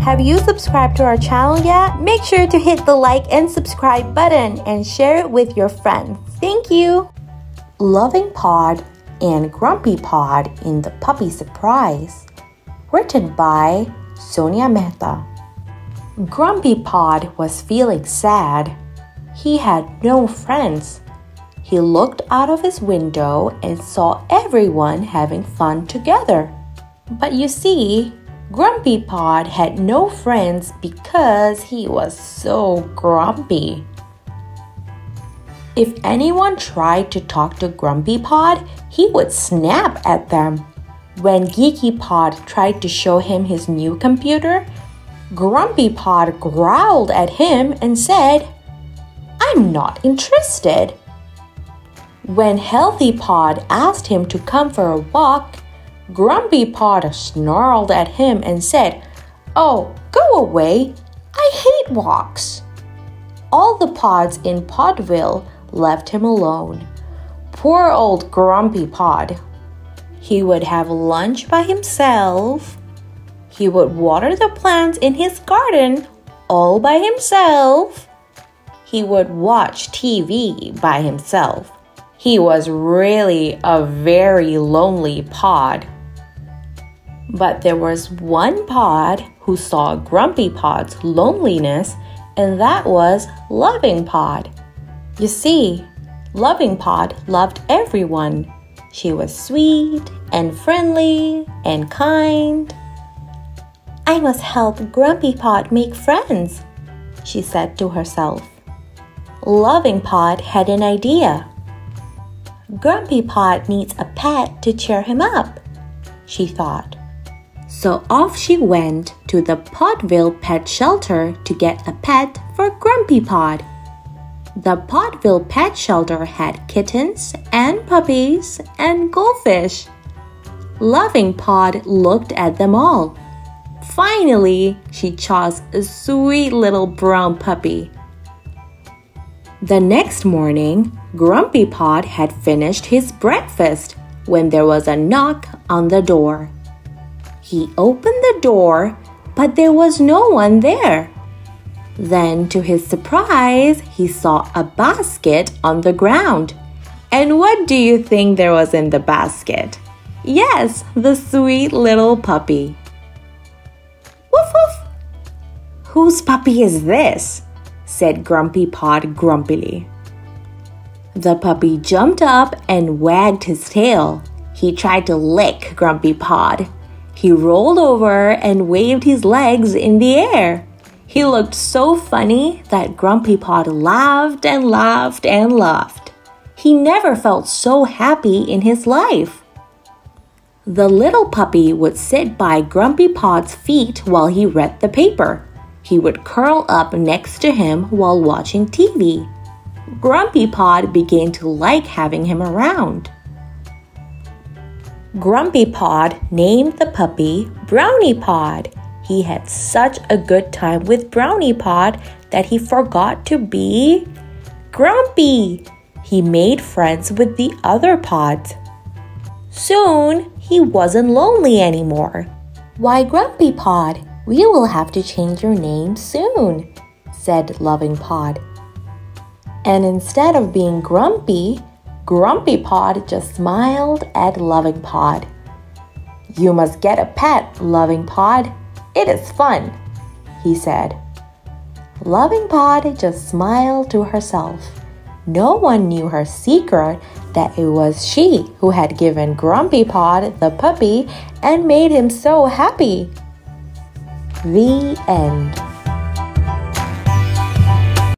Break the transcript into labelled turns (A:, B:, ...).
A: Have you subscribed to our channel yet? Make sure to hit the like and subscribe button and share it with your friends. Thank you! Loving Pod and Grumpy Pod in the Puppy Surprise. Written by Sonia Mehta. Grumpy Pod was feeling sad. He had no friends. He looked out of his window and saw everyone having fun together. But you see, Grumpy Pod had no friends because he was so grumpy. If anyone tried to talk to Grumpy Pod, he would snap at them. When Geeky Pod tried to show him his new computer, Grumpy Pod growled at him and said, "I'm not interested." When Healthy Pod asked him to come for a walk, Grumpy Pod snarled at him and said, "Oh, go away! I hate walks!" All the pods in Podville left him alone. Poor old Grumpy Pod. He would have lunch by himself. He would water the plants in his garden all by himself. He would watch TV by himself. He was really a very lonely pod. But there was one pod who saw Grumpy Pod's loneliness, and that was Loving Pod. You see, Loving Pod loved everyone. She was sweet and friendly and kind. "I must help Grumpy Pod make friends," she said to herself. Loving Pod had an idea. "Grumpy Pod needs a pet to cheer him up," she thought. So off she went to the Podville Pet Shelter to get a pet for Grumpy Pod. The Podville Pet Shelter had kittens and puppies and goldfish. Loving Pod looked at them all. Finally, she chose a sweet little brown puppy. The next morning, Grumpy Pod had finished his breakfast when there was a knock on the door. He opened the door, but there was no one there. Then, to his surprise, he saw a basket on the ground. And what do you think there was in the basket? Yes, the sweet little puppy. "Woof woof! Whose puppy is this?" said Grumpy Pod grumpily. The puppy jumped up and wagged his tail. He tried to lick Grumpy Pod. He rolled over and waved his legs in the air. He looked so funny that Grumpy Pod laughed and laughed and laughed. He never felt so happy in his life. The little puppy would sit by Grumpy Pod's feet while he read the paper. He would curl up next to him while watching TV. Grumpy Pod began to like having him around. Grumpy Pod named the puppy Brownie Pod. He had such a good time with Brownie Pod that he forgot to be grumpy. He made friends with the other pods. Soon, he wasn't lonely anymore. "Why, Grumpy Pod, we will have to change your name soon," said Loving Pod. And instead of being grumpy, Grumpy Pod just smiled at Loving Pod. "You must get a pet, Loving Pod. It is fun," he said. Loving Pod just smiled to herself. No one knew her secret that it was she who had given Grumpy Pod the puppy and made him so happy. The end.